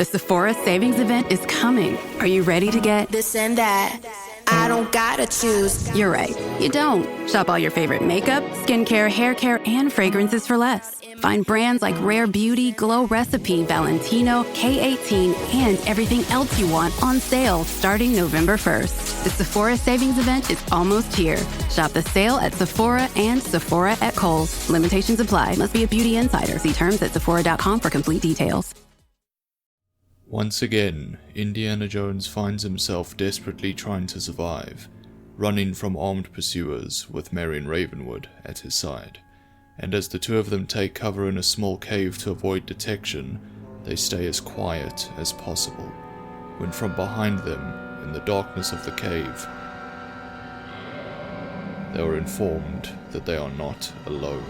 The Sephora Savings Event is coming. Are you ready to get this and that? I don't gotta choose. You're right, you don't. Shop all your favorite makeup, skincare, hair care, and fragrances for less. Find brands like Rare Beauty, Glow Recipe, Valentino, K18, and everything else you want on sale starting November 1st. The Sephora Savings Event is almost here. Shop the sale at Sephora and Sephora at Kohl's. Limitations apply. Must be a beauty insider. See terms at Sephora.com for complete details. Once again, Indiana Jones finds himself desperately trying to survive, running from armed pursuers with Marion Ravenwood at his side. And as the two of them take cover in a small cave to avoid detection, they stay as quiet as possible, when from behind them, in the darkness of the cave, they are informed that they are not alone.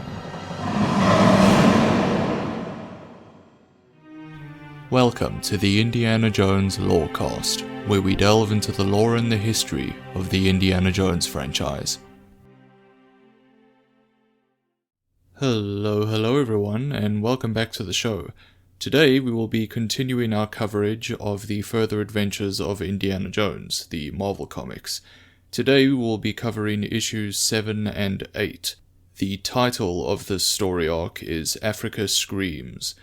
Welcome to the Indiana Jones Lorecast, where we delve into the lore and the history of the Indiana Jones franchise. Hello everyone, and welcome back to the show. Today we will be continuing our coverage of the further adventures of Indiana Jones, the Marvel Comics. Today we will be covering issues 7 and 8. The title of this story arc is Africa Screams,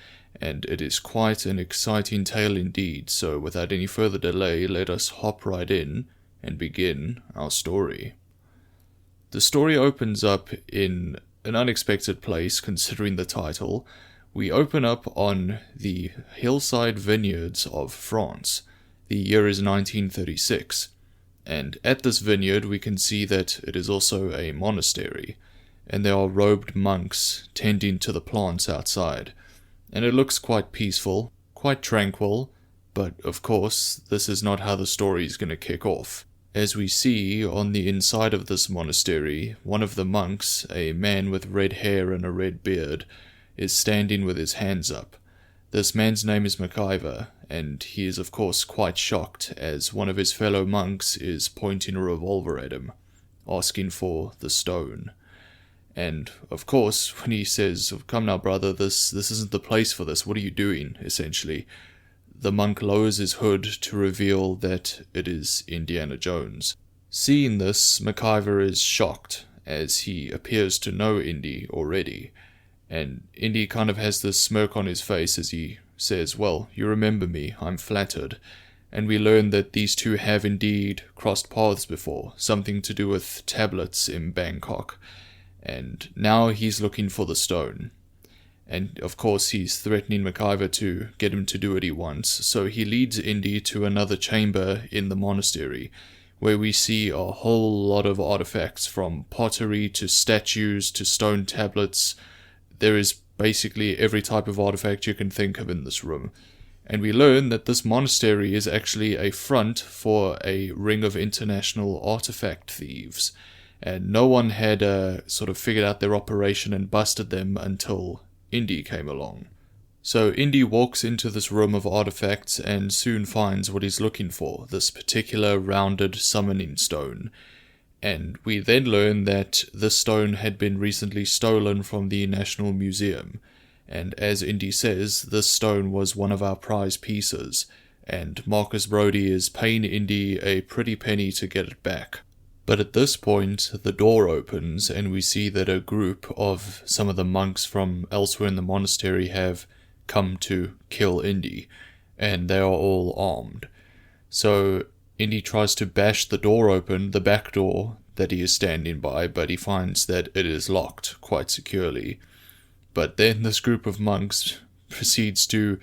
and it is quite an exciting tale indeed, so without any further delay, let us hop right in and begin our story. The story opens up in an unexpected place, considering the title. We open up on the hillside vineyards of France. The year is 1936, and at this vineyard we can see that it is also a monastery, and there are robed monks tending to the plants outside. And it looks quite peaceful, quite tranquil, but of course, this is not how the story is going to kick off. As we see on the inside of this monastery, one of the monks, a man with red hair and a red beard, is standing with his hands up. This man's name is MacIver, and he is of course quite shocked as one of his fellow monks is pointing a revolver at him, asking for the stone. And, of course, when he says, "Come now, brother, this isn't the place for this, what are you doing?" essentially, the monk lowers his hood to reveal that it is Indiana Jones. Seeing this, MacIver is shocked, as he appears to know Indy already. And Indy kind of has this smirk on his face as he says, "Well, you remember me, I'm flattered." And we learn that these two have indeed crossed paths before, something to do with tablets in Bangkok. And now he's looking for the stone. And of course he's threatening MacIver to get him to do what he wants, so he leads Indy to another chamber in the monastery, where we see a whole lot of artifacts, from pottery to statues to stone tablets. There is basically every type of artifact you can think of in this room. And we learn that this monastery is actually a front for a ring of international artifact thieves. And no one had sort of figured out their operation and busted them until Indy came along. So Indy walks into this room of artifacts and soon finds what he's looking for, this particular rounded summoning stone. And we then learn that this stone had been recently stolen from the National Museum. And as Indy says, this stone was one of our prize pieces, and Marcus Brody is paying Indy a pretty penny to get it back. But at this point, the door opens and we see that a group of some of the monks from elsewhere in the monastery have come to kill Indy, and they are all armed. So Indy tries to bash the door open, the back door that he is standing by, but he finds that it is locked quite securely. But then this group of monks proceeds to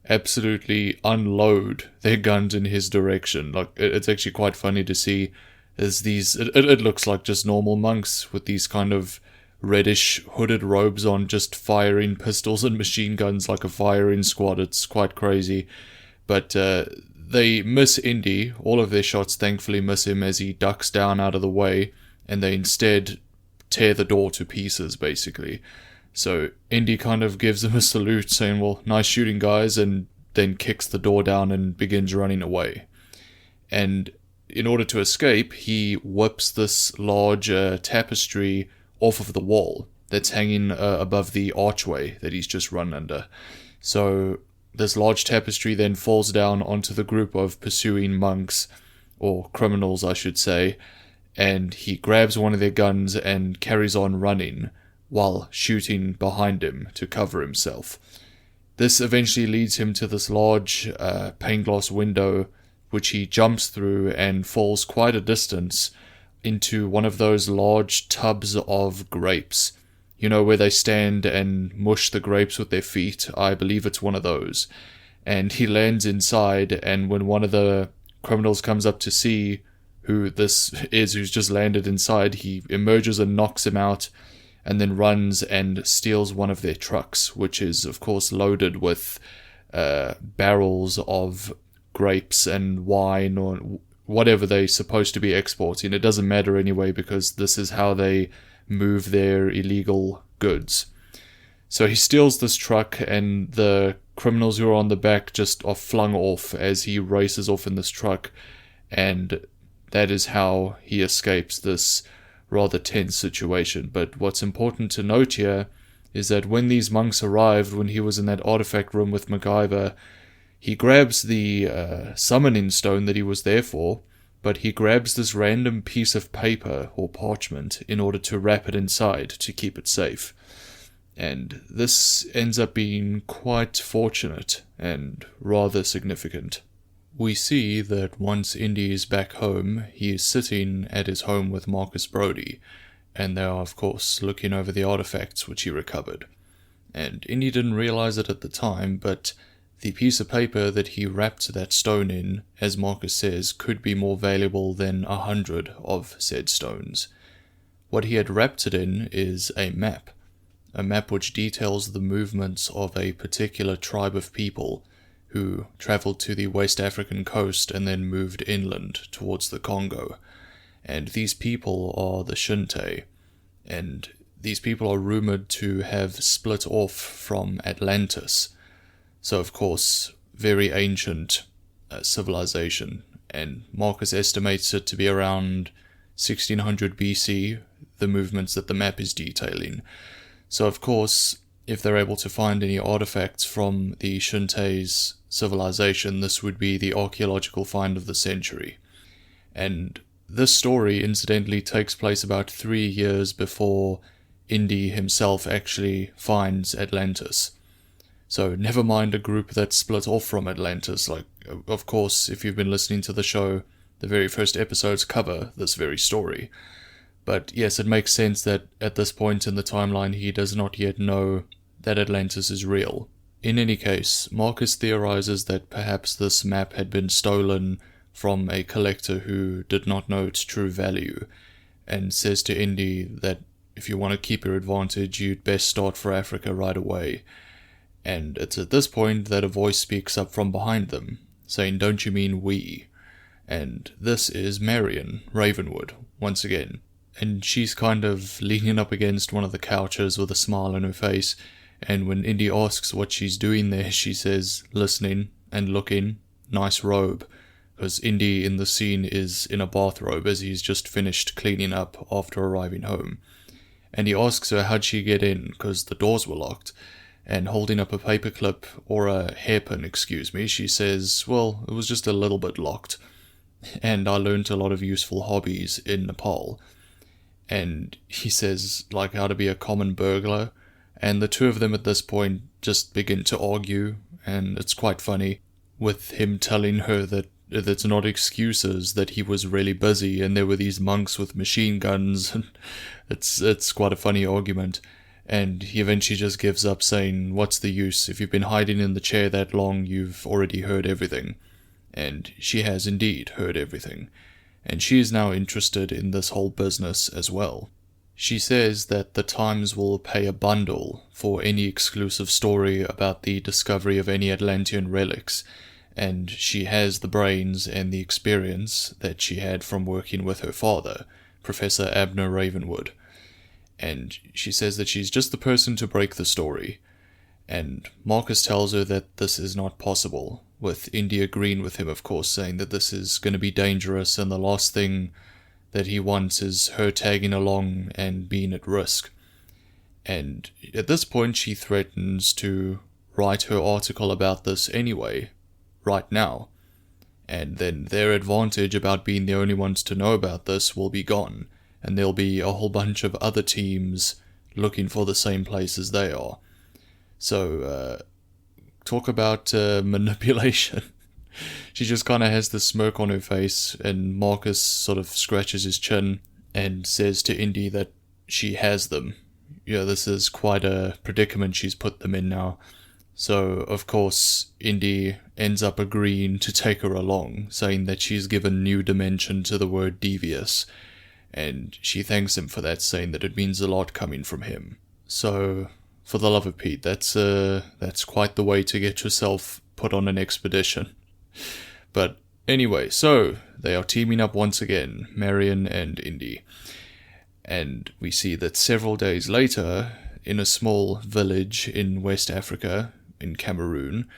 absolutely unload their guns in his direction. Like, it's actually quite funny to see. It looks like just normal monks with these kind of reddish hooded robes on, just firing pistols and machine guns like a firing squad. It's quite crazy. But they miss Indy. All of their shots thankfully miss him as he ducks down out of the way, and they instead tear the door to pieces, basically. So Indy kind of gives them a salute, saying, "Well, nice shooting, guys," and then kicks the door down and begins running away. And in order to escape, he whips this large tapestry off of the wall that's hanging above the archway that he's just run under. So This large tapestry then falls down onto the group of pursuing monks, or criminals I should say, and he grabs one of their guns and carries on running, while shooting behind him to cover himself. This eventually leads him to this large pane glass window, which he jumps through and falls quite a distance into one of those large tubs of grapes. You know, where they stand and mush the grapes with their feet. I believe it's one of those. And he lands inside, and when one of the criminals comes up to see who this is who's just landed inside, he emerges and knocks him out, and then runs and steals one of their trucks, which is, of course, loaded with barrels of grapes and wine or whatever they're supposed to be exporting. It doesn't matter anyway, because this is how they move their illegal goods. So he steals this truck, and the criminals who are on the back just are flung off as he races off in this truck, and that is how he escapes this rather tense situation. But what's important to note here is that when these monks arrived, when he was in that artifact room with MacGyver, he grabs the summoning stone that he was there for, but he grabs this random piece of paper or parchment in order to wrap it inside to keep it safe. And this ends up being quite fortunate and rather significant. We see that once Indy is back home, he is sitting at his home with Marcus Brody, and they are of course looking over the artifacts which he recovered. And Indy didn't realize it at the time, but the piece of paper that he wrapped that stone in, as Marcus says, could be more valuable than 100 of said stones. What he had wrapped it in is a map which details the movements of a particular tribe of people who travelled to the West African coast and then moved inland towards the Congo. And these people are the Shintai, and these people are rumoured to have split off from Atlantis. So of course, very ancient civilization, and Marcus estimates it to be around 1600 BC, the movements that the map is detailing. So of course, if they're able to find any artifacts from the Shintai's civilization, this would be the archaeological find of the century. And this story, incidentally, takes place about 3 years before Indy himself actually finds Atlantis. So never mind a group that split off from Atlantis. Like, of course, if you've been listening to the show, the very first episodes cover this very story. But yes, it makes sense that at this point in the timeline he does not yet know that Atlantis is real. In any case, Marcus theorizes that perhaps this map had been stolen from a collector who did not know its true value, and says to Indy that if you want to keep your advantage, you'd best start for Africa right away. And it's at this point that a voice speaks up from behind them, saying, "Don't you mean we?" And this is Marion Ravenwood, once again. And she's kind of leaning up against one of the couches with a smile on her face, and when Indy asks what she's doing there, she says, "Listening and looking, nice robe," because Indy in the scene is in a bathrobe as he's just finished cleaning up after arriving home. And he asks her how'd she get in, because the doors were locked, and holding up a paperclip, or a hairpin, excuse me, she says, "Well, it was just a little bit locked, and I learned a lot of useful hobbies in Nepal." And he says, like, how to be a common burglar, and the two of them at this point just begin to argue, and it's quite funny, with him telling her that it's not excuses, that he was really busy, and there were these monks with machine guns, and it's quite a funny argument. And he eventually just gives up, saying, "What's the use? If you've been hiding in the chair that long, you've already heard everything." And she has indeed heard everything, and she is now interested in this whole business as well. She says that the Times will pay a bundle for any exclusive story about the discovery of any Atlantean relics, and she has the brains and the experience that she had from working with her father, Professor Abner Ravenwood. And she says that she's just the person to break the story. And Marcus tells her that this is not possible, with Indy agreeing with him, of course, saying that this is going to be dangerous, and the last thing that he wants is her tagging along and being at risk. And at this point she threatens to write her article about this anyway, right now. And then their advantage about being the only ones to know about this will be gone, and there'll be a whole bunch of other teams looking for the same place as they are. So, talk about manipulation. She just kind of has this smirk on her face, and Marcus sort of scratches his chin and says to Indy that she has them. This is quite a predicament she's put them in now. So, of course, Indy ends up agreeing to take her along, saying that she's given new dimension to the word devious, and she thanks him for that, saying that it means a lot coming from him. So, for the love of Pete, that's quite the way to get yourself put on an expedition. But anyway, so they are teaming up once again, Marion and Indy. And we see that several days later, in a small village in West Africa, in Cameroon,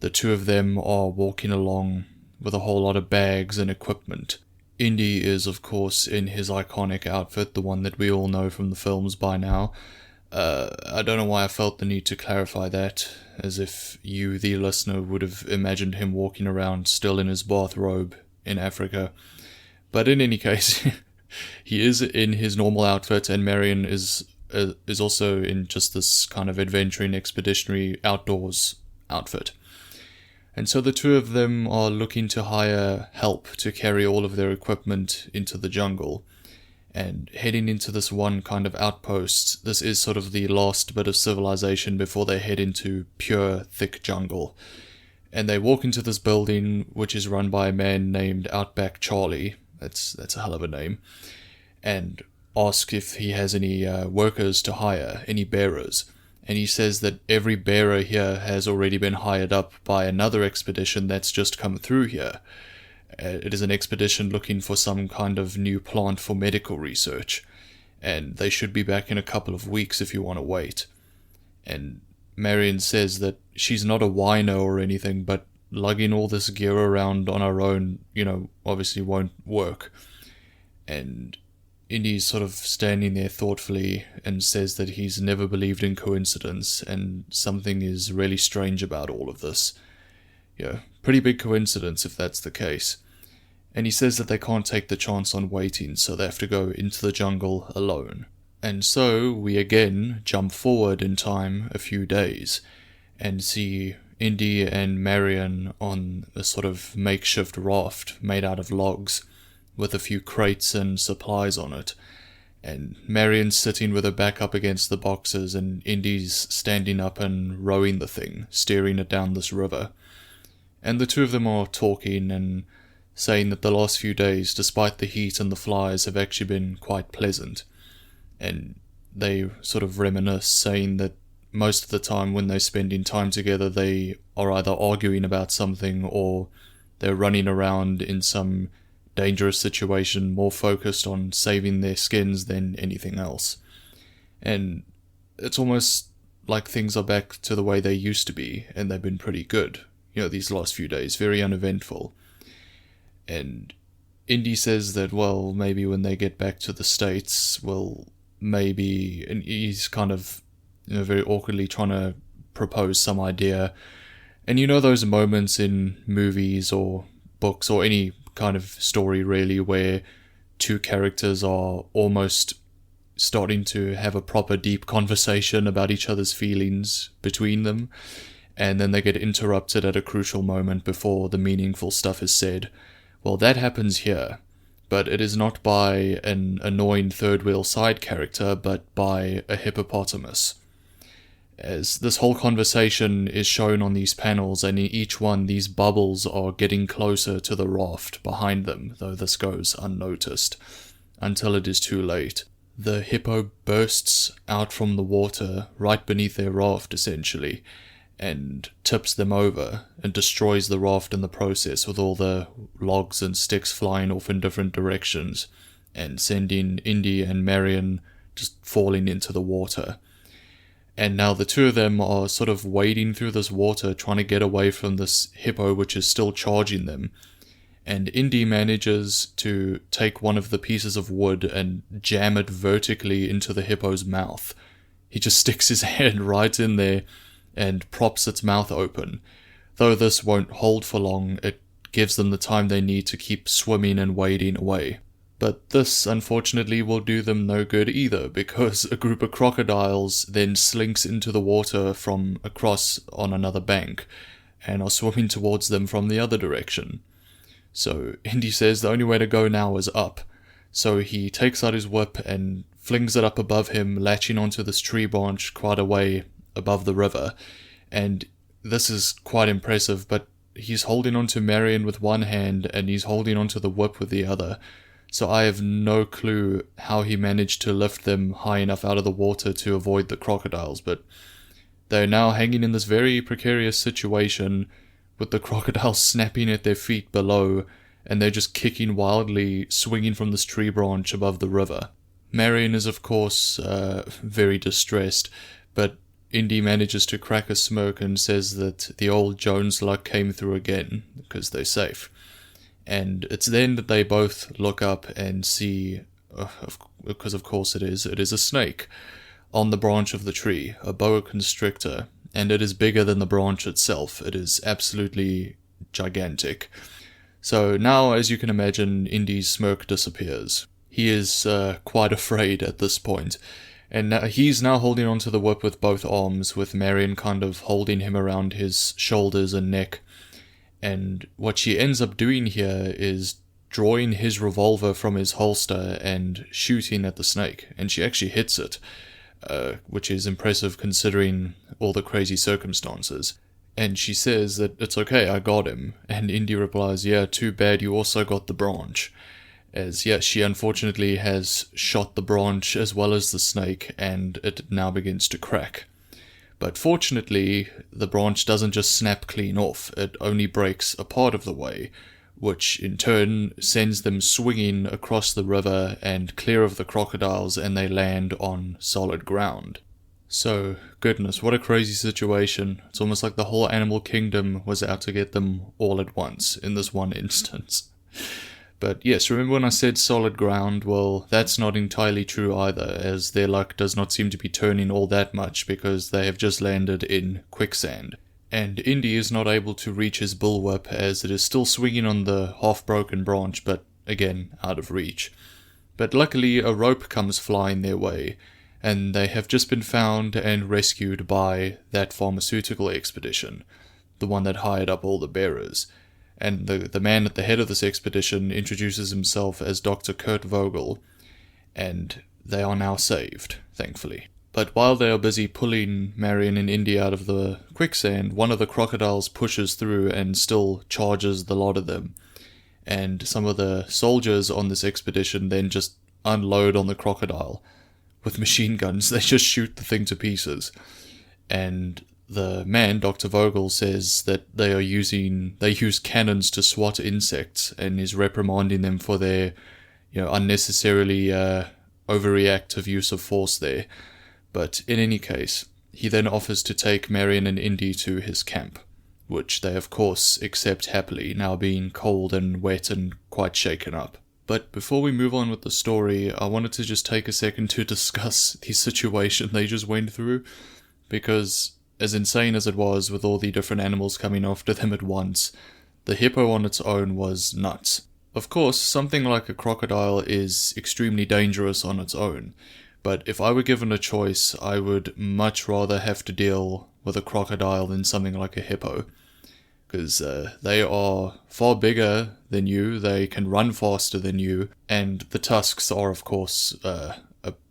the two of them are walking along with a whole lot of bags and equipment. Indy is, of course, in his iconic outfit, the one that we all know from the films by now. I don't know why I felt the need to clarify that, as if you, the listener, would have imagined him walking around still in his bathrobe in Africa. But in any case, he is in his normal outfit, and Marion is also in just this kind of adventuring, expeditionary, outdoors outfit. And so the two of them are looking to hire help to carry all of their equipment into the jungle. And heading into this one kind of outpost, this is sort of the last bit of civilization before they head into pure, thick jungle. And they walk into this building, which is run by a man named Outback Charlie. That's a hell of a name. And ask if he has any workers to hire, any bearers. And he says that every bearer here has already been hired up by another expedition that's just come through here. It is an expedition looking for some kind of new plant for medical research, and they should be back in a couple of weeks if you want to wait. And Marion says that she's not a wino or anything, but lugging all this gear around on her own, obviously won't work. And Indy's sort of standing there thoughtfully and says that he's never believed in coincidence, and something is really strange about all of this. Pretty big coincidence if that's the case. And he says that they can't take the chance on waiting, so they have to go into the jungle alone. And so we again jump forward in time a few days and see Indy and Marion on a sort of makeshift raft made out of logs with a few crates and supplies on it. And Marion's sitting with her back up against the boxes, and Indy's standing up and rowing the thing, steering it down this river. And the two of them are talking and saying that the last few days, despite the heat and the flies, have actually been quite pleasant. And they sort of reminisce, saying that most of the time when they're spending time together, they are either arguing about something or they're running around in some dangerous situation, more focused on saving their skins than anything else. And it's almost like things are back to the way they used to be, and they've been pretty good. These last few days, very uneventful. And Indy says that, well, maybe when they get back to the States, and he's kind of, very awkwardly trying to propose some idea. And those moments in movies or books or any kind of story really where two characters are almost starting to have a proper deep conversation about each other's feelings between them, and then they get interrupted at a crucial moment before the meaningful stuff is said. Well, that happens here, but it is not by an annoying third-wheel side character, but by a hippopotamus. As this whole conversation is shown on these panels, and in each one these bubbles are getting closer to the raft behind them, though this goes unnoticed, until it is too late. The hippo bursts out from the water right beneath their raft, essentially, and tips them over and destroys the raft in the process, with all the logs and sticks flying off in different directions and sending Indy and Marion just falling into the water. And now the two of them are sort of wading through this water, trying to get away from this hippo which is still charging them. And Indy manages to take one of the pieces of wood and jam it vertically into the hippo's mouth. He just sticks his hand right in there and props its mouth open. Though this won't hold for long, it gives them the time they need to keep swimming and wading away. But this, unfortunately, will do them no good either, because a group of crocodiles then slinks into the water from across on another bank, and are swimming towards them from the other direction. So Indy says the only way to go now is up. So he takes out his whip and flings it up above him, latching onto this tree branch quite a way above the river. And this is quite impressive, but he's holding onto Marion with one hand and he's holding onto the whip with the other. So I have no clue how he managed to lift them high enough out of the water to avoid the crocodiles, but they're now hanging in this very precarious situation with the crocodiles snapping at their feet below, and they're just kicking wildly, swinging from this tree branch above the river. Marion is of course very distressed, but Indy manages to crack a smirk and says that the old Jones luck came through again, because they're safe. And it's then that they both look up and see, because of course it is a snake, on the branch of the tree, a boa constrictor, and it is bigger than the branch itself. It is absolutely gigantic. So now, as you can imagine, Indy's smirk disappears. He is quite afraid at this point, and he's now holding onto the whip with both arms, with Marion kind of holding him around his shoulders and neck. And what she ends up doing here is drawing his revolver from his holster and shooting at the snake, and she actually hits it, which is impressive considering all the crazy circumstances. And she says that it's okay, I got him, and Indy replies, yeah, too bad you also got the branch. As, yes, she unfortunately has shot the branch as well as the snake, and it now begins to crack. But fortunately, the branch doesn't just snap clean off, it only breaks a part of the way, which in turn sends them swinging across the river and clear of the crocodiles, and they land on solid ground. So, goodness, what a crazy situation. It's almost like the whole animal kingdom was out to get them all at once, in this one instance. But yes, remember when I said solid ground? Well, that's not entirely true either, as their luck does not seem to be turning all that much because they have just landed in quicksand. And Indy is not able to reach his bullwhip as it is still swinging on the half-broken branch, but again, out of reach. But luckily a rope comes flying their way, and they have just been found and rescued by that pharmaceutical expedition, the one that hired up all the bearers. And the man at the head of this expedition introduces himself as Dr. Kurt Vogel, and they are now saved, thankfully. But while they are busy pulling Marion and Indy out of the quicksand, one of the crocodiles pushes through and still charges the lot of them. And some of the soldiers on this expedition then just unload on the crocodile. With machine guns, they just shoot the thing to pieces. And the man, Dr. Vogel, says that they use cannons to swat insects, and is reprimanding them for their, unnecessarily overreactive use of force there. But in any case, he then offers to take Marion and Indy to his camp, which they of course accept happily, now being cold and wet and quite shaken up. But before we move on with the story, I wanted to just take a second to discuss the situation they just went through, because as insane as it was with all the different animals coming after them at once, the hippo on its own was nuts. Of course, something like a crocodile is extremely dangerous on its own, but if I were given a choice, I would much rather have to deal with a crocodile than something like a hippo. Because they are far bigger than you, they can run faster than you, and the tusks are of course a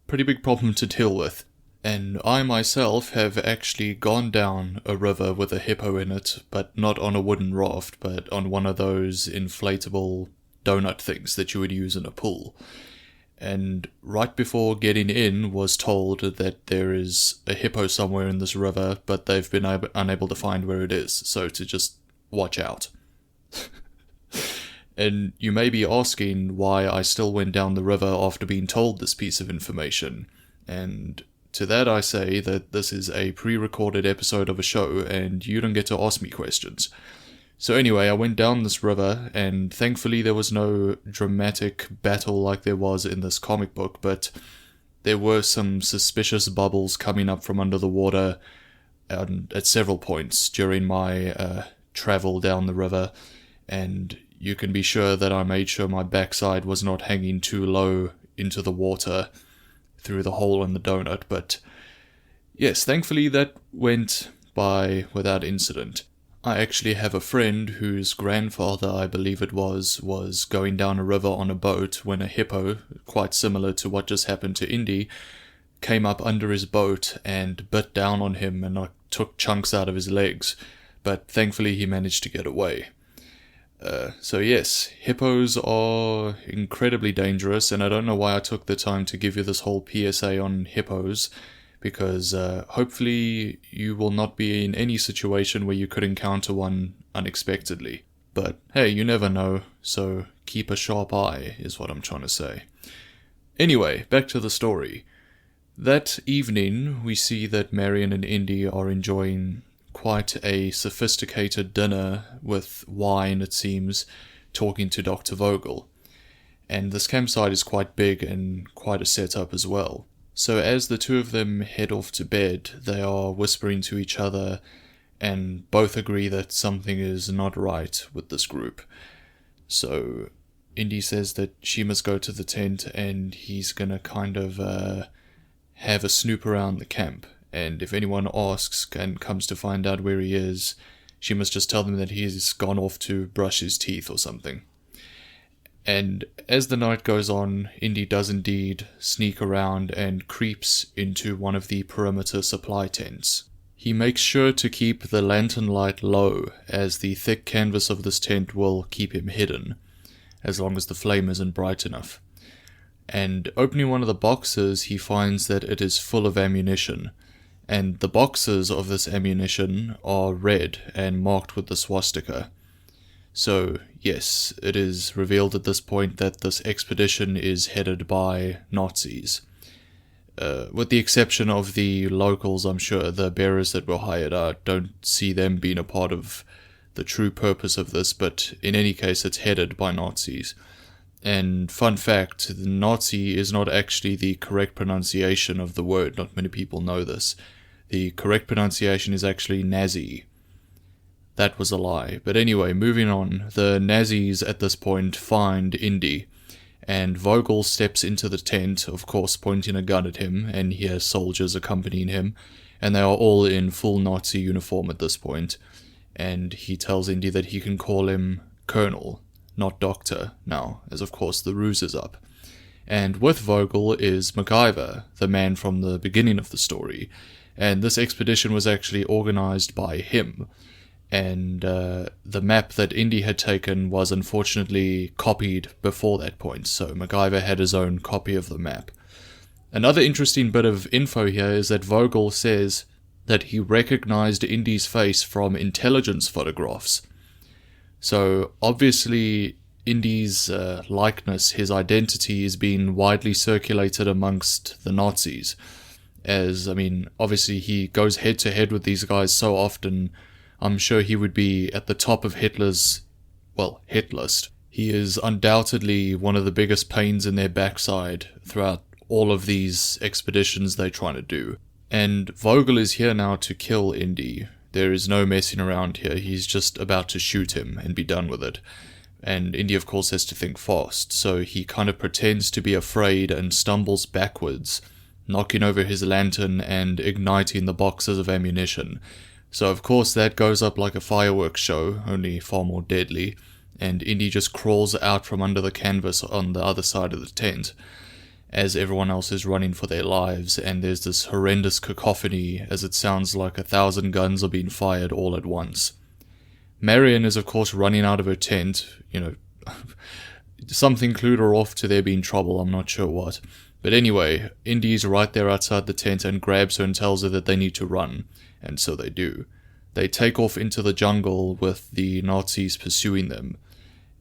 pretty big problem to deal with. And I myself have actually gone down a river with a hippo in it, but not on a wooden raft, but on one of those inflatable donut things that you would use in a pool. And right before getting in was told that there is a hippo somewhere in this river, but they've been unable to find where it is, so to just watch out. And you may be asking why I still went down the river after being told this piece of information, and to that I say that this is a pre-recorded episode of a show, and you don't get to ask me questions. So anyway, I went down this river, and thankfully there was no dramatic battle like there was in this comic book, but there were some suspicious bubbles coming up from under the water, at several points during my travel down the river, and you can be sure that I made sure my backside was not hanging too low into the water through the hole in the donut. But yes, thankfully that went by without incident. I actually have a friend whose grandfather, I believe it was going down a river on a boat when a hippo, quite similar to what just happened to Indy, came up under his boat and bit down on him and took chunks out of his legs, but thankfully he managed to get away. So yes, hippos are incredibly dangerous, and I don't know why I took the time to give you this whole PSA on hippos, because hopefully you will not be in any situation where you could encounter one unexpectedly. But hey, you never know, so keep a sharp eye, is what I'm trying to say. Anyway, back to the story. That evening, we see that Marion and Indy are enjoying quite a sophisticated dinner with wine, it seems, talking to Dr. Vogel. And this campsite is quite big and quite a setup as well. So as the two of them head off to bed, they are whispering to each other and both agree that something is not right with this group. So Indy says that she must go to the tent and he's gonna kind of have a snoop around the camp. And if anyone asks and comes to find out where he is, she must just tell them that he's gone off to brush his teeth or something. And as the night goes on, Indy does indeed sneak around and creeps into one of the perimeter supply tents. He makes sure to keep the lantern light low, as the thick canvas of this tent will keep him hidden, as long as the flame isn't bright enough. And opening one of the boxes, he finds that it is full of ammunition, and the boxes of this ammunition are red and marked with the swastika. So, yes, it is revealed at this point that this expedition is headed by Nazis. With the exception of the locals, I'm sure, the bearers that were hired, I don't see them being a part of the true purpose of this, but in any case, it's headed by Nazis. And fun fact, the Nazi is not actually the correct pronunciation of the word. Not many people know this. The correct pronunciation is actually Nazi. That was a lie. But anyway, moving on. The Nazis at this point find Indy, and Vogel steps into the tent, of course pointing a gun at him, and he has soldiers accompanying him, and they are all in full Nazi uniform at this point. And he tells Indy that he can call him Colonel, not Doctor, now, as of course the ruse is up. And with Vogel is MacGyver, the man from the beginning of the story, and this expedition was actually organized by him. And the map that Indy had taken was unfortunately copied before that point, so MacGyver had his own copy of the map. Another interesting bit of info here is that Vogel says that he recognized Indy's face from intelligence photographs. So obviously Indy's likeness, his identity, is being widely circulated amongst the Nazis. As, I mean, obviously he goes head to head with these guys so often, I'm sure he would be at the top of Hitler's, hit list. He is undoubtedly one of the biggest pains in their backside throughout all of these expeditions they're trying to do. And Vogel is here now to kill Indy. There is no messing around here. He's just about to shoot him and be done with it. And Indy, of course, has to think fast, so he kind of pretends to be afraid and stumbles backwards, knocking over his lantern and igniting the boxes of ammunition. So of course that goes up like a fireworks show, only far more deadly, and Indy just crawls out from under the canvas on the other side of the tent, as everyone else is running for their lives, and there's this horrendous cacophony as it sounds like 1,000 guns are being fired all at once. Marion is of course running out of her tent, something clued her off to there being trouble, I'm not sure what. But anyway, Indy's right there outside the tent and grabs her and tells her that they need to run. And so they do. They take off into the jungle with the Nazis pursuing them.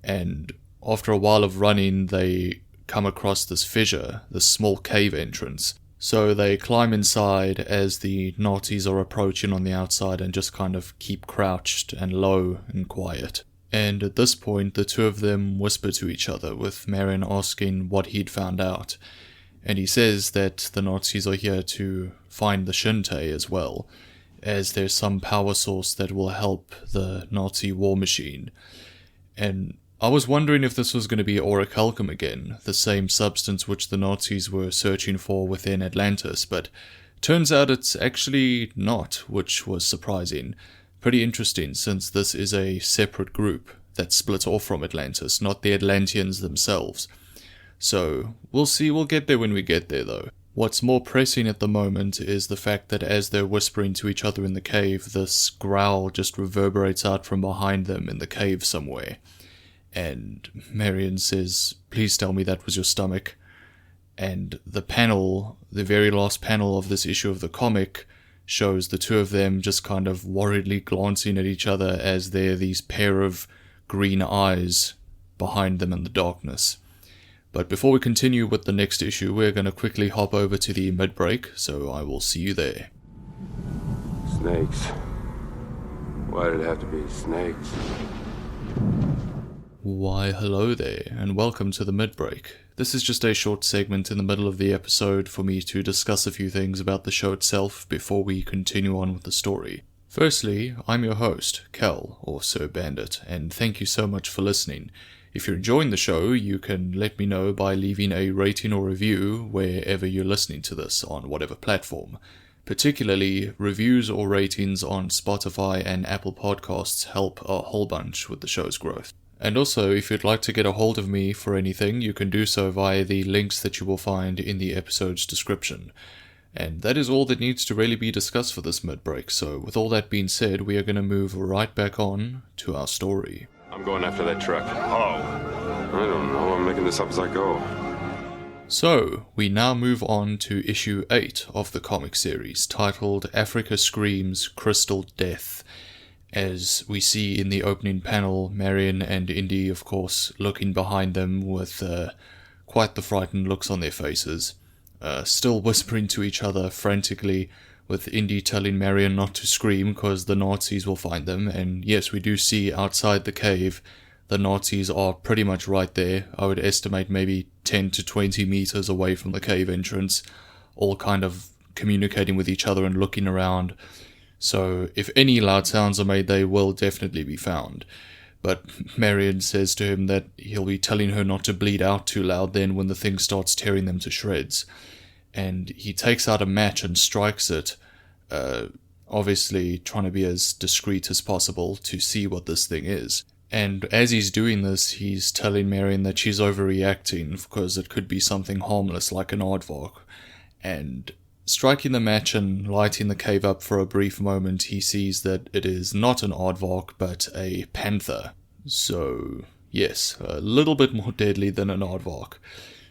And after a while of running, they come across this fissure, this small cave entrance. So they climb inside as the Nazis are approaching on the outside and just kind of keep crouched and low and quiet. And at this point, the two of them whisper to each other, with Marion asking what he'd found out. And he says that the Nazis are here to find the Shinte as well. as there's some power source that will help the Nazi war machine. And I was wondering if this was going to be orichalcum again, the same substance which the Nazis were searching for within Atlantis, but turns out it's actually not, which was surprising. Pretty interesting, since this is a separate group that split off from Atlantis, not the Atlanteans themselves. So, we'll see, we'll get there when we get there though. What's more pressing at the moment is the fact that as they're whispering to each other in the cave, this growl just reverberates out from behind them in the cave somewhere. And Marion says, "Please tell me that was your stomach." And the panel, the very last panel of this issue of the comic, shows the two of them just kind of worriedly glancing at each other as they're these pair of green eyes behind them in the darkness. But before we continue with the next issue, we're going to quickly hop over to the mid-break, so I will see you there. Snakes. Why did it have to be snakes? Why, hello there, and welcome to the mid-break. This is just a short segment in the middle of the episode for me to discuss a few things about the show itself before we continue on with the story. Firstly, I'm your host, Kel, or Sir Bandit, and thank you so much for listening. If you're enjoying the show, you can let me know by leaving a rating or review wherever you're listening to this, on whatever platform. Particularly, reviews or ratings on Spotify and Apple Podcasts help a whole bunch with the show's growth. And also, if you'd like to get a hold of me for anything, you can do so via the links that you will find in the episode's description. And that is all that needs to really be discussed for this mid-break, so with all that being said, we are going to move right back on to our story. I'm going after that truck. Oh. I don't know. I'm making this up as I go. So, we now move on to issue 8 of the comic series, titled Africa Screams Crystal Death. As we see in the opening panel, Marion and Indy, of course, looking behind them with quite the frightened looks on their faces, still whispering to each other frantically, with Indy telling Marion not to scream because the Nazis will find them. And yes, we do see outside the cave, the Nazis are pretty much right there. I would estimate maybe 10 to 20 meters away from the cave entrance, all kind of communicating with each other and looking around. So if any loud sounds are made, they will definitely be found. But Marion says to him that he'll be telling her not to bleed out too loud then when the thing starts tearing them to shreds. And he takes out a match and strikes it, obviously trying to be as discreet as possible to see what this thing is. And as he's doing this, he's telling Marion that she's overreacting because it could be something harmless like an aardvark. And striking the match and lighting the cave up for a brief moment, he sees that it is not an aardvark but a panther. So, yes, a little bit more deadly than an aardvark.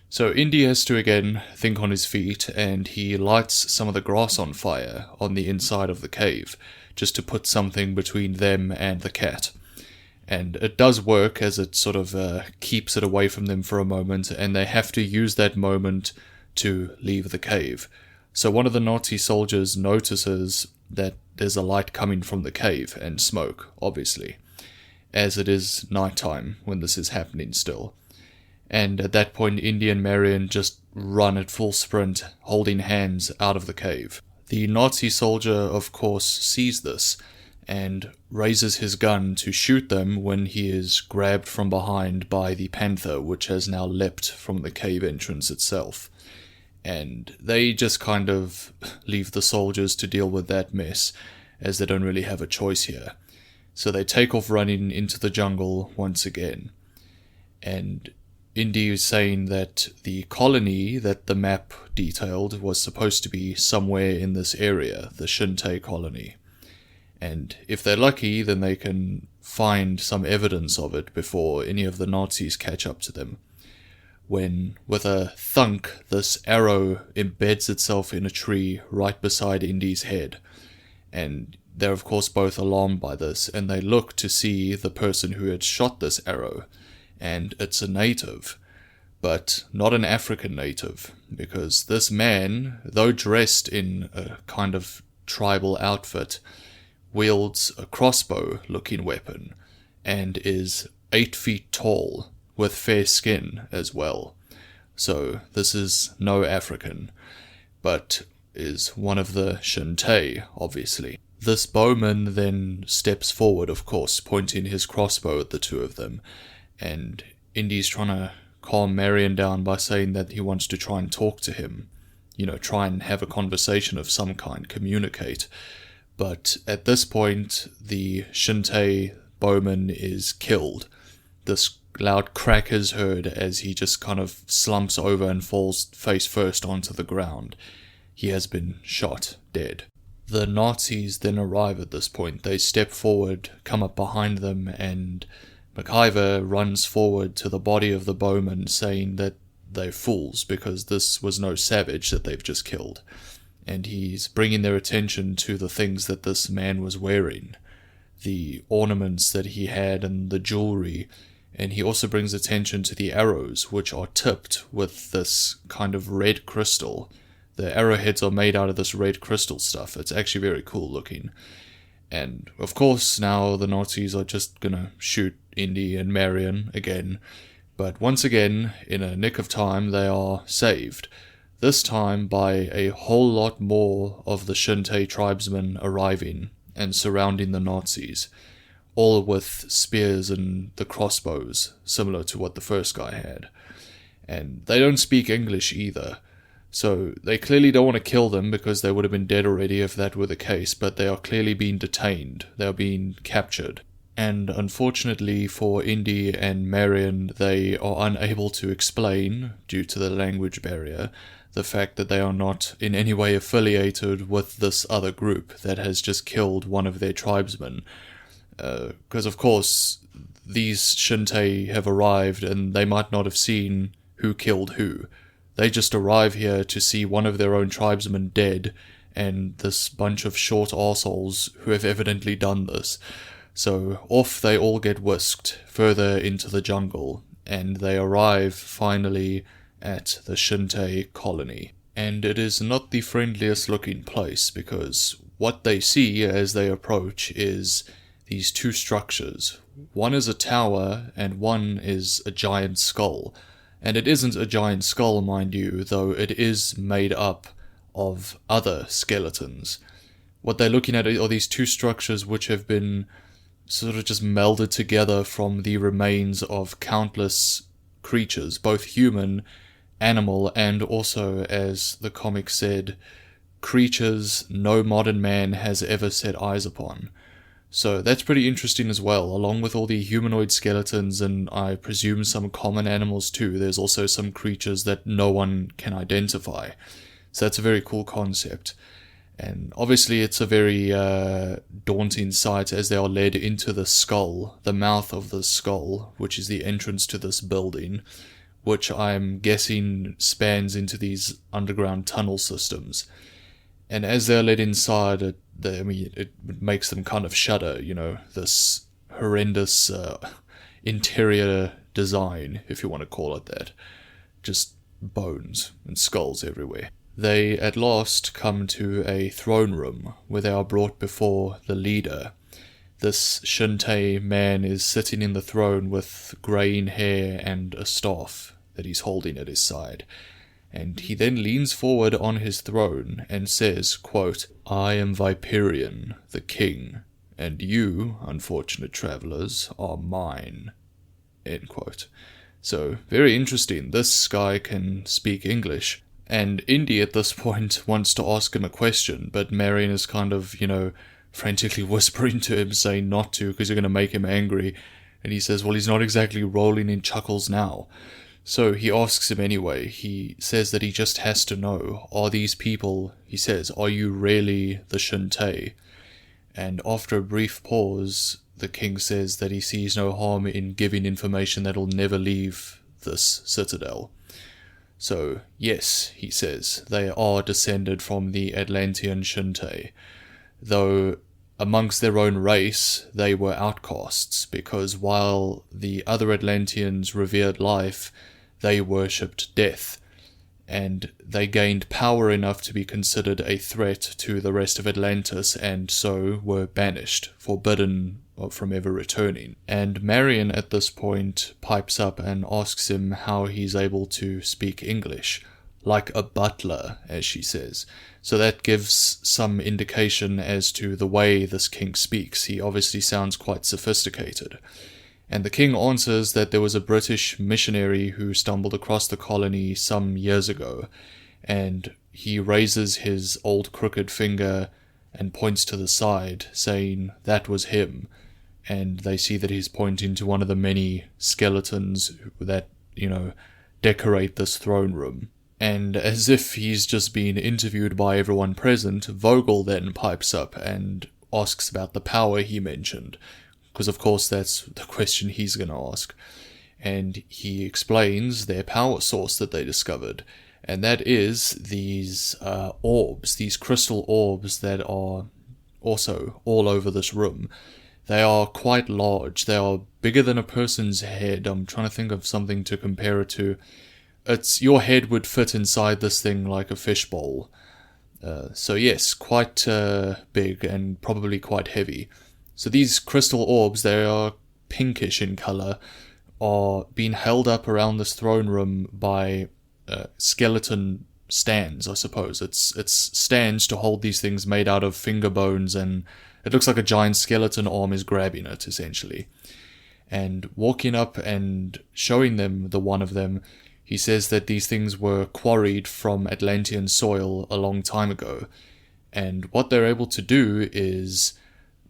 So Indy has to again think on his feet, and he lights some of the grass on fire on the inside of the cave, just to put something between them and the cat. And it does work, as it sort of keeps it away from them for a moment, and they have to use that moment to leave the cave. So one of the Nazi soldiers notices that there's a light coming from the cave, and smoke, obviously, as it is nighttime when this is happening still. And at that point, Indy and Marion just run at full sprint, holding hands out of the cave. The Nazi soldier, of course, sees this, and raises his gun to shoot them when he is grabbed from behind by the panther, which has now leapt from the cave entrance itself. And they just kind of leave the soldiers to deal with that mess, as they don't really have a choice here. So they take off running into the jungle once again. And Indy is saying that the colony that the map detailed was supposed to be somewhere in this area, the Shinte colony. And if they're lucky, then they can find some evidence of it before any of the Nazis catch up to them. When, with a thunk, this arrow embeds itself in a tree right beside Indy's head. And they're of course both alarmed by this, and they look to see the person who had shot this arrow. And it's a native, but not an African native, because this man, though dressed in a kind of tribal outfit, wields a crossbow-looking weapon, and is 8 feet tall, with fair skin as well. So this is no African, but is one of the Shinte, obviously. This bowman then steps forward, of course, pointing his crossbow at the two of them, and Indy's trying to calm Marion down by saying that he wants to try and talk to him, try and have a conversation of some kind, communicate. But at this point, the Shinte bowman is killed. This loud crack is heard as he just kind of slumps over and falls face first onto the ground. He has been shot dead. The Nazis then arrive at this point. They step forward, come up behind them, and MacIver runs forward to the body of the bowman, saying that they're fools because this was no savage that they've just killed. And he's bringing their attention to the things that this man was wearing, the ornaments that he had and the jewelry. And he also brings attention to the arrows, which are tipped with this kind of red crystal. The arrowheads are made out of this red crystal stuff. It's actually very cool looking. And of course now the Nazis are just gonna shoot Indy and Marion again. But once again, in a nick of time, they are saved. This time by a whole lot more of the Shinte tribesmen arriving and surrounding the Nazis, all with spears and the crossbows, similar to what the first guy had. And they don't speak English either, so they clearly don't want to kill them because they would have been dead already if that were the case, but they are clearly being detained. They are being captured. And unfortunately for Indy and Marion, they are unable to explain, due to the language barrier, the fact that they are not in any way affiliated with this other group that has just killed one of their tribesmen. Because of course, these Shinte have arrived and they might not have seen who killed who. They just arrive here to see one of their own tribesmen dead, and this bunch of short arseholes who have evidently done this. So off they all get whisked further into the jungle, and they arrive finally at the Shinte colony. And it is not the friendliest looking place, because what they see as they approach is these two structures. One is a tower, and one is a giant skull. And it isn't a giant skull, mind you, though it is made up of other skeletons. What they're looking at are these two structures which have been sort of just melded together from the remains of countless creatures, both human, animal, and also, as the comic said, creatures no modern man has ever set eyes upon. So that's pretty interesting as well. Along with all the humanoid skeletons and I presume some common animals too, there's also some creatures that no one can identify. So that's a very cool concept. And obviously it's a very daunting sight as they are led into the skull, the mouth of the skull, which is the entrance to this building, which I'm guessing spans into these underground tunnel systems. And as they're led inside, it makes them kind of shudder, this horrendous interior design, if you want to call it that. Just bones and skulls everywhere. They at last come to a throne room where they are brought before the leader. This Shinte man is sitting in the throne with greying hair and a staff that he's holding at his side. And he then leans forward on his throne and says, quote, "I am Viperion, the king, and you, unfortunate travellers, are mine." End quote. So, very interesting. This guy can speak English. And Indy at this point wants to ask him a question, but Marion is kind of, frantically whispering to him, saying not to, because you're going to make him angry. And he says, well, he's not exactly rolling in chuckles now. So he asks him anyway. He says that he just has to know, are these people, he says, are you really the Shinte? And after a brief pause, the king says that he sees no harm in giving information that'll never leave this citadel. So, yes, he says, they are descended from the Atlantean Shinte, though amongst their own race they were outcasts, because while the other Atlanteans revered life, they worshipped death, and they gained power enough to be considered a threat to the rest of Atlantis, and so were banished, forbidden from ever returning. And Marion at this point pipes up and asks him how he's able to speak English, like a butler, as she says. So that gives some indication as to the way this king speaks. He obviously sounds quite sophisticated. And the king answers that there was a British missionary who stumbled across the colony some years ago, and he raises his old crooked finger and points to the side, saying that was him. And they see that he's pointing to one of the many skeletons that, decorate this throne room. And as if he's just been interviewed by everyone present, Vogel then pipes up and asks about the power he mentioned, because of course that's the question he's going to ask. And he explains their power source that they discovered, and that is these orbs, these crystal orbs that are also all over this room. They are quite large. They are bigger than a person's head. I'm trying to think of something to compare it to. Your head would fit inside this thing like a fishbowl. So yes, quite big and probably quite heavy. So these crystal orbs, they are pinkish in color, are being held up around this throne room by skeleton stands, I suppose. It's stands to hold these things made out of finger bones, and it looks like a giant skeleton arm is grabbing it, essentially. And walking up and showing them the one of them, he says that these things were quarried from Atlantean soil a long time ago, and what they're able to do is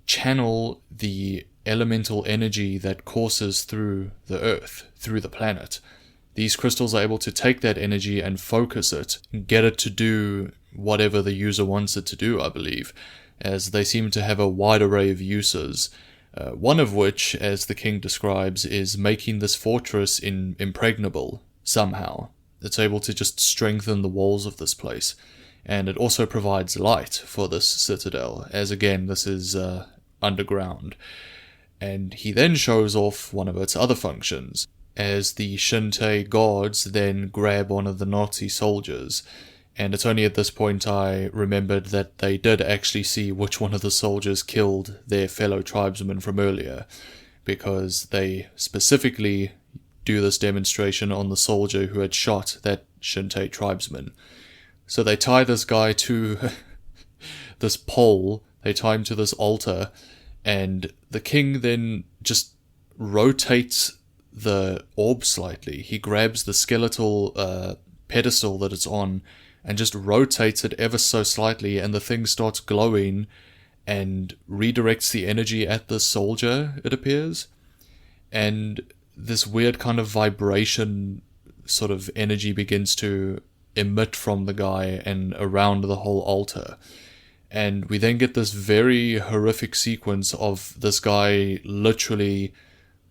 channel the elemental energy that courses through the earth, through the planet. These crystals are able to take that energy and focus it, and get it to do whatever the user wants it to do, I believe, as they seem to have a wide array of uses. One of which, as the king describes, is making this fortress impregnable. Somehow. It's able to just strengthen the walls of this place. And it also provides light for this citadel, as again, this is underground. And he then shows off one of its other functions, as the Shintai guards then grab one of the Nazi soldiers. And it's only at this point I remembered that they did actually see which one of the soldiers killed their fellow tribesmen from earlier, because they specifically do this demonstration on the soldier who had shot that Shintai tribesman. So they tie this guy to this pole, they tie him to this altar, and the king then just rotates the orb slightly. He grabs the skeletal pedestal that it's on and just rotates it ever so slightly, and the thing starts glowing and redirects the energy at the soldier, it appears. And this weird kind of vibration sort of energy begins to emit from the guy and around the whole altar. And we then get this very horrific sequence of this guy literally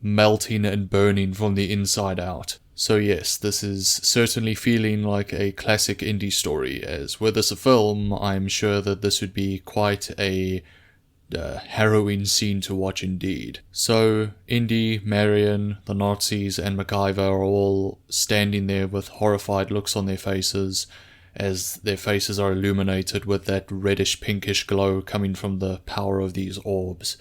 melting and burning from the inside out. So yes, this is certainly feeling like a classic Indy story, as were this a film, I'm sure that this would be quite a harrowing scene to watch indeed. So Indy, Marion, the Nazis and MacIver are all standing there with horrified looks on their faces, as their faces are illuminated with that reddish pinkish glow coming from the power of these orbs.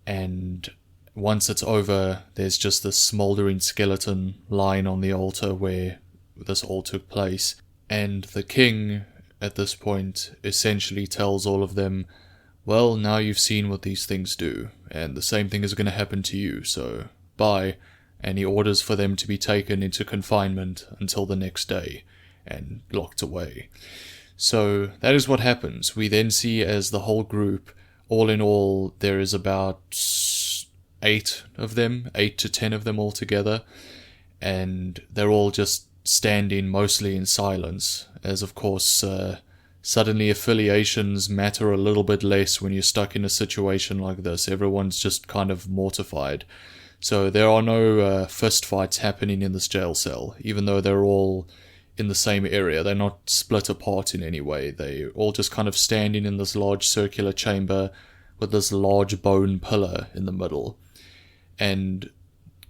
And once it's over, there's just this smouldering skeleton lying on the altar where this all took place. And the king, at this point, essentially tells all of them, well, now you've seen what these things do, and the same thing is going to happen to you, so bye. And he orders for them to be taken into confinement until the next day, and locked away. So that is what happens. We then see as the whole group, all in all, there is about 8 of them, 8 to 10 of them all together, and they're all just standing mostly in silence, as of course suddenly affiliations matter a little bit less when you're stuck in a situation like this. Everyone's just kind of mortified. So there are no fist fights happening in this jail cell, even though they're all in the same area. They're not split apart in any way. They're all just kind of standing in this large circular chamber with this large bone pillar in the middle. And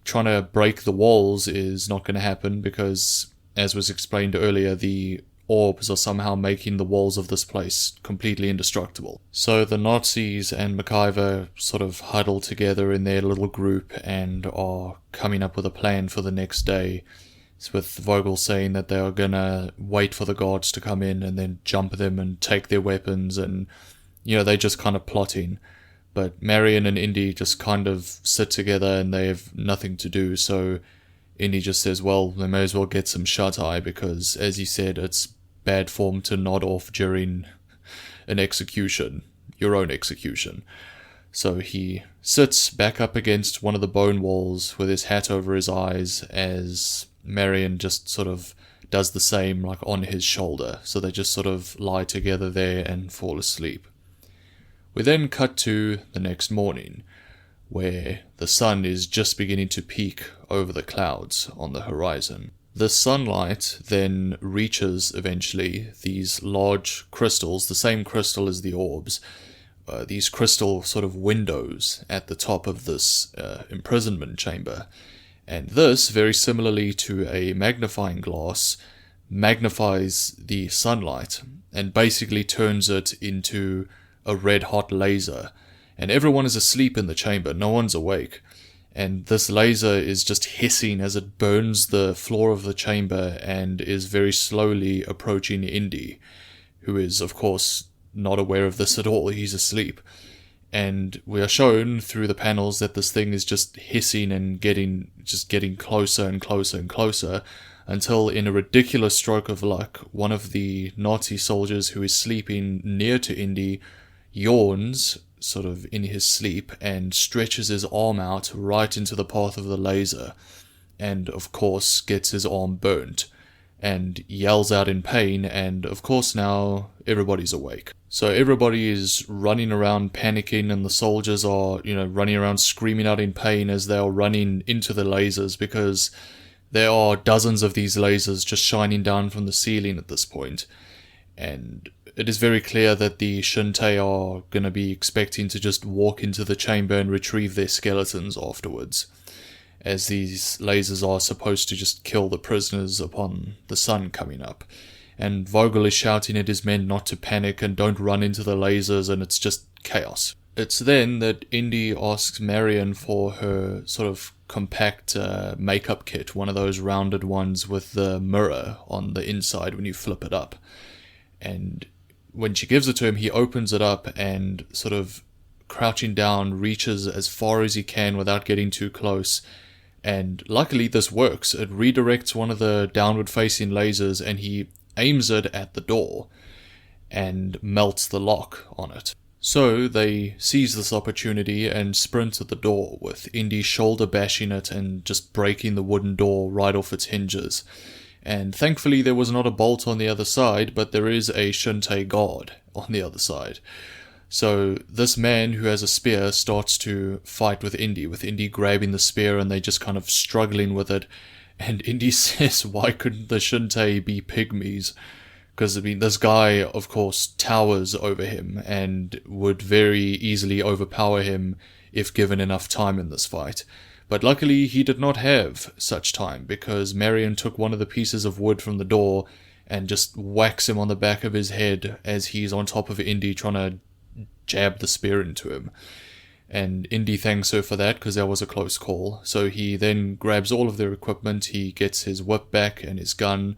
trying to break the walls is not going to happen because, as was explained earlier, the orbs are somehow making the walls of this place completely indestructible. So the Nazis and MacIver sort of huddle together in their little group and are coming up with a plan for the next day. with Vogel saying that they are gonna wait for the guards to come in and then jump them and take their weapons, and they're just kind of plotting. But Marion and Indy just kind of sit together and they have nothing to do, so Indy just says, well, they may as well get some shut-eye, because, as he said, it's bad form to nod off during an execution, your own execution. So he sits back up against one of the bone walls with his hat over his eyes, as Marion just sort of does the same, like on his shoulder. So they just sort of lie together there and fall asleep. We then cut to the next morning, where the sun is just beginning to peek over the clouds on the horizon. The sunlight then reaches, eventually, these large crystals, the same crystal as the orbs, these crystal sort of windows at the top of this imprisonment chamber. And this, very similarly to a magnifying glass, magnifies the sunlight and basically turns it into a red-hot laser. And everyone is asleep in the chamber, no one's awake. And this laser is just hissing as it burns the floor of the chamber and is very slowly approaching Indy, who is, of course, not aware of this at all. He's asleep. And we are shown through the panels that this thing is just hissing and getting closer and closer and closer, until, in a ridiculous stroke of luck, one of the Nazi soldiers who is sleeping near to Indy yawns, sort of in his sleep, and stretches his arm out right into the path of the laser, and of course gets his arm burnt, and yells out in pain, and of course now everybody's awake. So everybody is running around panicking, and the soldiers are, running around screaming out in pain as they are running into the lasers, because there are dozens of these lasers just shining down from the ceiling at this point. And it is very clear that the Shintai are going to be expecting to just walk into the chamber and retrieve their skeletons afterwards, as these lasers are supposed to just kill the prisoners upon the sun coming up. And Vogel is shouting at his men not to panic and don't run into the lasers, and it's just chaos. It's then that Indy asks Marion for her sort of compact makeup kit, one of those rounded ones with the mirror on the inside when you flip it up. And when she gives it to him, he opens it up and, sort of crouching down, reaches as far as he can without getting too close. And luckily this works. It redirects one of the downward facing lasers, and he aims it at the door and melts the lock on it. So they seize this opportunity and sprint at the door, with Indy shoulder bashing it and just breaking the wooden door right off its hinges. And thankfully there was not a bolt on the other side, but there is a Shintai guard on the other side. So this man who has a spear starts to fight with Indy grabbing the spear, and they just kind of struggling with it. And Indy says, why couldn't the Shintai be pygmies? Because, this guy, of course, towers over him and would very easily overpower him if given enough time in this fight. But luckily he did not have such time, because Marion took one of the pieces of wood from the door and just whacks him on the back of his head as he's on top of Indy trying to jab the spear into him. And Indy thanks her for that, because that was a close call. So he then grabs all of their equipment, he gets his whip back and his gun,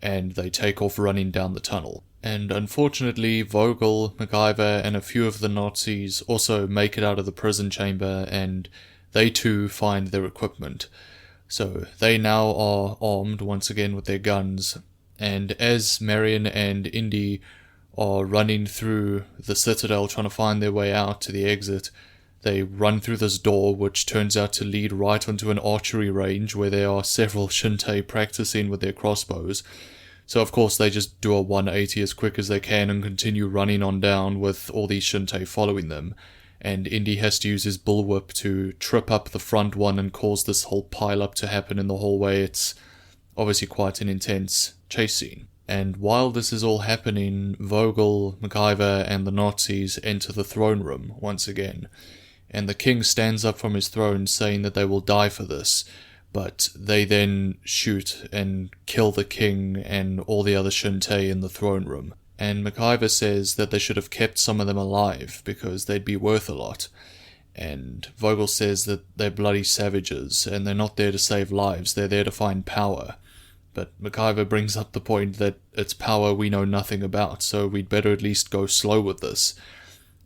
and they take off running down the tunnel. And unfortunately, Vogel, MacGyver, and a few of the Nazis also make it out of the prison chamber, and they too find their equipment. So they now are armed once again with their guns, and as Marion and Indy are running through the citadel trying to find their way out to the exit, they run through this door, which turns out to lead right onto an archery range where there are several Shintai practicing with their crossbows. So of course they just do a 180 as quick as they can and continue running on down with all these Shintai following them. And Indy has to use his bullwhip to trip up the front one and cause this whole pile-up to happen in the hallway. It's obviously quite an intense chase scene. And while this is all happening, Vogel, MacGyver, and the Nazis enter the throne room once again. And the king stands up from his throne saying that they will die for this, but they then shoot and kill the king and all the other Shintai in the throne room. And MacGyver says that they should have kept some of them alive, because they'd be worth a lot. And Vogel says that they're bloody savages, and they're not there to save lives, they're there to find power. But MacIver brings up the point that its power we know nothing about, so we'd better at least go slow with this.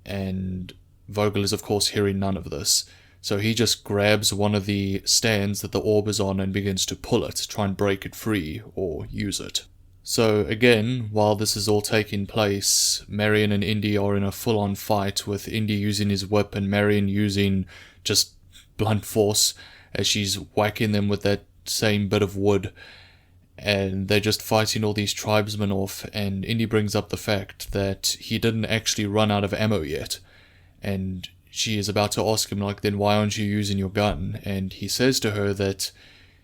And Vogel is of course hearing none of this, so he just grabs one of the stands that the orb is on and begins to pull it, try and break it free, or use it. So again, while this is all taking place, Marion and Indy are in a full-on fight, with Indy using his whip and Marion using just blunt force as she's whacking them with that same bit of wood. And they're just fighting all these tribesmen off, and Indy brings up the fact that he didn't actually run out of ammo yet. And she is about to ask him, like, then why aren't you using your gun? And he says to her that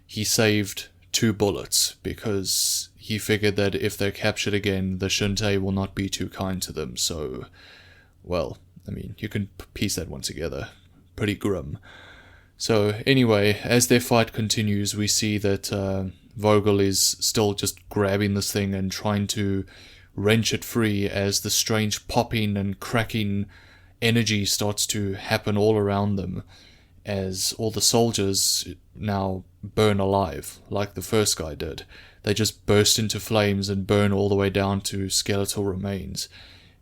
he saved 2 bullets because he figured that if they're captured again, the Shintai will not be too kind to them. So, well, I mean, you can piece that one together. Pretty grim. So, anyway, as their fight continues, we see that Vogel is still just grabbing this thing and trying to wrench it free as the strange popping and cracking energy starts to happen all around them, as all the soldiers now burn alive, like the first guy did. They just burst into flames and burn all the way down to skeletal remains.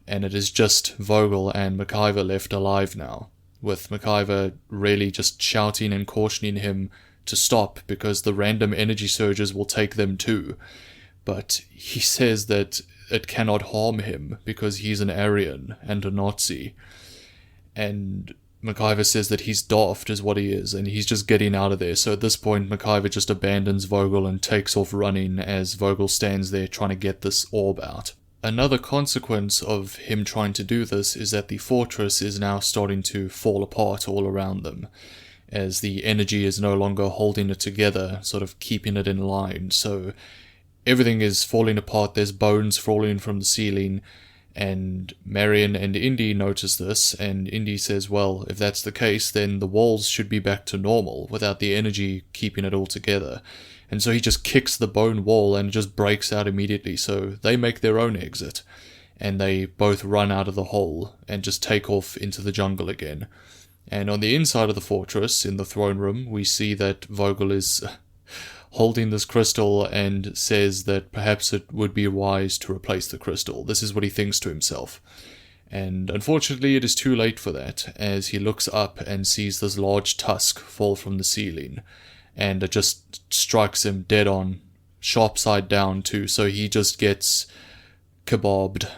And it is just Vogel and MacIver left alive now, with MacIver really just shouting and cautioning him to stop because the random energy surges will take them too. But he says that it cannot harm him because he's an Aryan and a Nazi. And MacIver says that he's daft is what he is, and he's just getting out of there. So at this point, MacIver just abandons Vogel and takes off running as Vogel stands there trying to get this orb out. Another consequence of him trying to do this is that the fortress is now starting to fall apart all around them, as the energy is no longer holding it together, sort of keeping it in line. So everything is falling apart, there's bones falling from the ceiling, and Marion and Indy notice this, and Indy says, well, if that's the case, then the walls should be back to normal, without the energy keeping it all together. And so he just kicks the bone wall and it just breaks out immediately, so they make their own exit. And they both run out of the hole and just take off into the jungle again. And on the inside of the fortress, in the throne room, we see that Vogel is holding this crystal and says that perhaps it would be wise to replace the crystal. This is what he thinks to himself. And unfortunately it is too late for that, as he looks up and sees this large tusk fall from the ceiling. And it just strikes him dead on, sharp side down too, so he just gets kebabbed,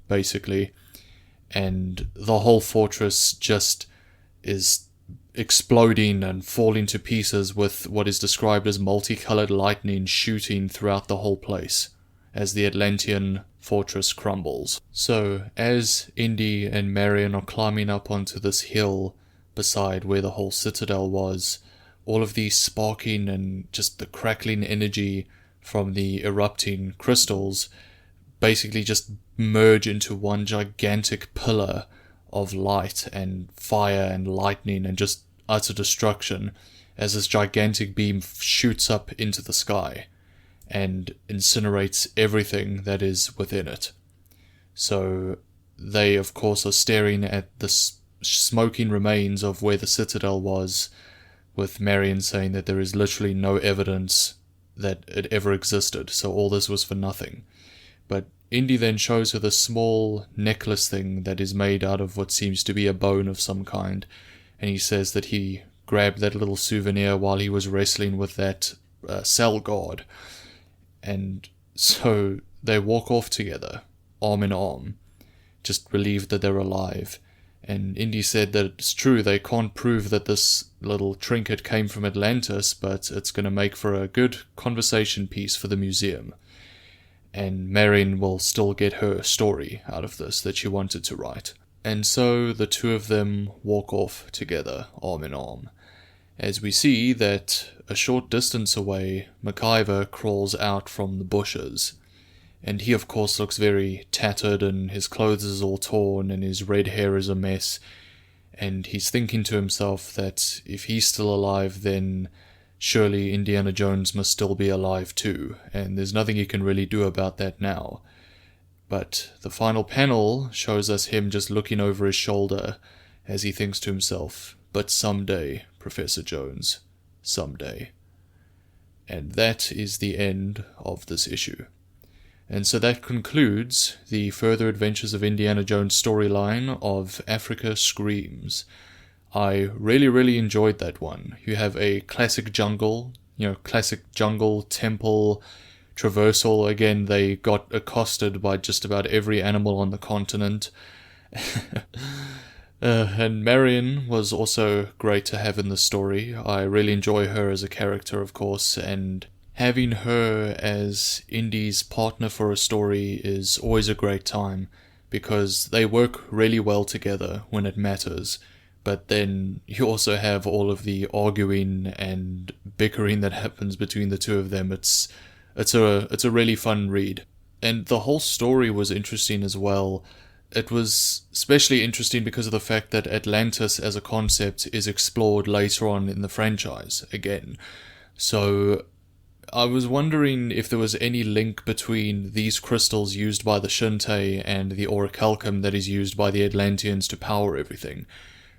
basically. And the whole fortress just is exploding and falling to pieces, with what is described as multicolored lightning shooting throughout the whole place as the Atlantean fortress crumbles. So as Indy and Marion are climbing up onto this hill beside where the whole citadel was, all of the sparking and just the crackling energy from the erupting crystals basically just merge into one gigantic pillar of light and fire and lightning and just utter destruction, as this gigantic beam shoots up into the sky and incinerates everything that is within it. So they of course are staring at the smoking remains of where the citadel was, with Marion saying that there is literally no evidence that it ever existed, so all this was for nothing. But Indy then shows her the small necklace thing that is made out of what seems to be a bone of some kind, and he says that he grabbed that little souvenir while he was wrestling with that cell guard. And so they walk off together, arm in arm, just relieved that they're alive. And Indy said that it's true, they can't prove that this little trinket came from Atlantis, but it's going to make for a good conversation piece for the museum. And Marion will still get her story out of this that she wanted to write. And so the two of them walk off together, arm in arm, as we see that a short distance away, MacIver crawls out from the bushes. And he of course looks very tattered, and his clothes is all torn, and his red hair is a mess. And he's thinking to himself that if he's still alive, then surely Indiana Jones must still be alive too, and there's nothing he can really do about that now. But the final panel shows us him just looking over his shoulder as he thinks to himself, but someday, Professor Jones, someday. And that is the end of this issue. And so that concludes the further adventures of Indiana Jones storyline of Africa Screams. I really enjoyed that one. You have a classic jungle temple traversal. Again, they got accosted by just about every animal on the continent. And Marion was also great to have in the story. I really enjoy her as a character, of course, and having her as Indy's partner for a story is always a great time, because they work really well together when it matters, but then you also have all of the arguing and bickering that happens between the two of them. It's a really fun read. And the whole story was interesting as well. It was especially interesting because of the fact that Atlantis as a concept is explored later on in the franchise again. So I was wondering if there was any link between these crystals used by the Shintai and the orichalcum that is used by the Atlanteans to power everything.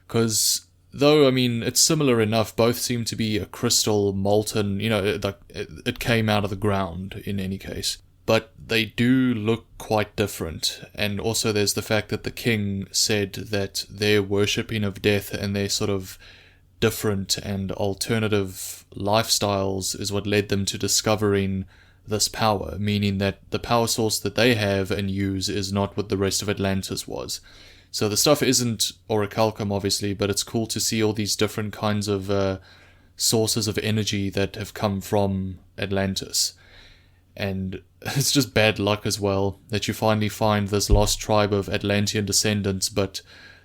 Because, though, I mean, it's similar enough, both seem to be a crystal molten, it came out of the ground in any case. But they do look quite different, and also there's the fact that the king said that their worshipping of death and their sort of different and alternative lifestyles is what led them to discovering this power, meaning that the power source that they have and use is not what the rest of Atlantis was. So the stuff isn't orichalcum, obviously, but it's cool to see all these different kinds of sources of energy that have come from Atlantis. And it's just bad luck as well that you finally find this lost tribe of Atlantean descendants, but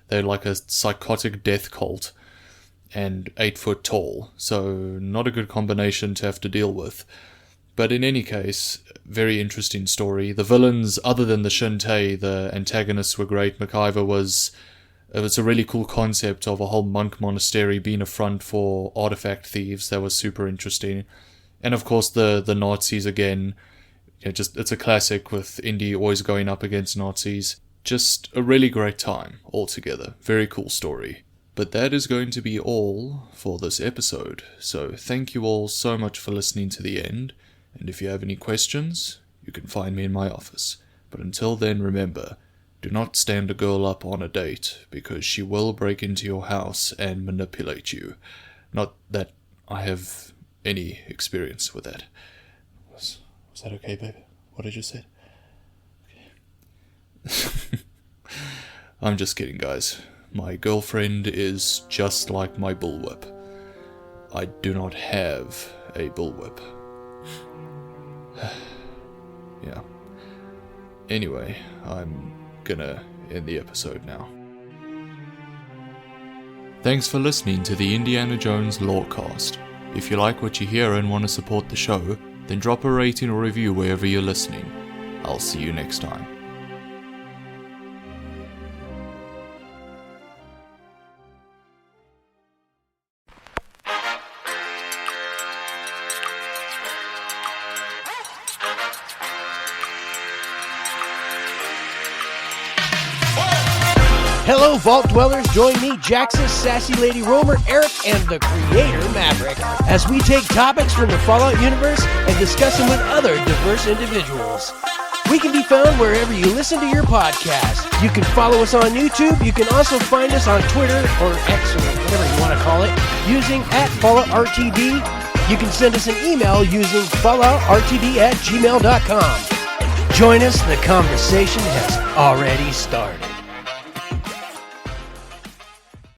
they're like a psychotic death cult and 8 foot tall, so not a good combination to have to deal with. But in any case, very interesting story. The villains, other than the Shintai, the antagonists were great. MacIver was a really cool concept of a whole monk monastery being a front for artifact thieves. That was super interesting. And of course the Nazis again. It's a classic with Indy always going up against Nazis. Just a really great time altogether. Very cool story. But that is going to be all for this episode. So thank you all so much for listening to the end. And if you have any questions, you can find me in my office. But until then, remember, do not stand a girl up on a date, because she will break into your house and manipulate you. Not that I have any experience with that. Was that okay, babe? What I just said? Okay. I'm just kidding, guys. My girlfriend is just like my bullwhip. I do not have a bullwhip. Yeah. Anyway, I'm gonna end the episode now. Thanks for listening to the Indiana Jones Lorecast. If you like what you hear and want to support the show, then drop a rating or review wherever you're listening. I'll see you next time. Hello, Vault Dwellers. Join me, Jaxus, Sassy Lady Romer, Eric, and the Creator Maverick as we take topics from the Fallout universe and discuss them with other diverse individuals. We can be found wherever you listen to your podcast. You can follow us on YouTube. You can also find us on Twitter, or X, or whatever you want to call it, using @FalloutRTD. You can send us an email using falloutrtd@gmail.com. Join us, the conversation has already started.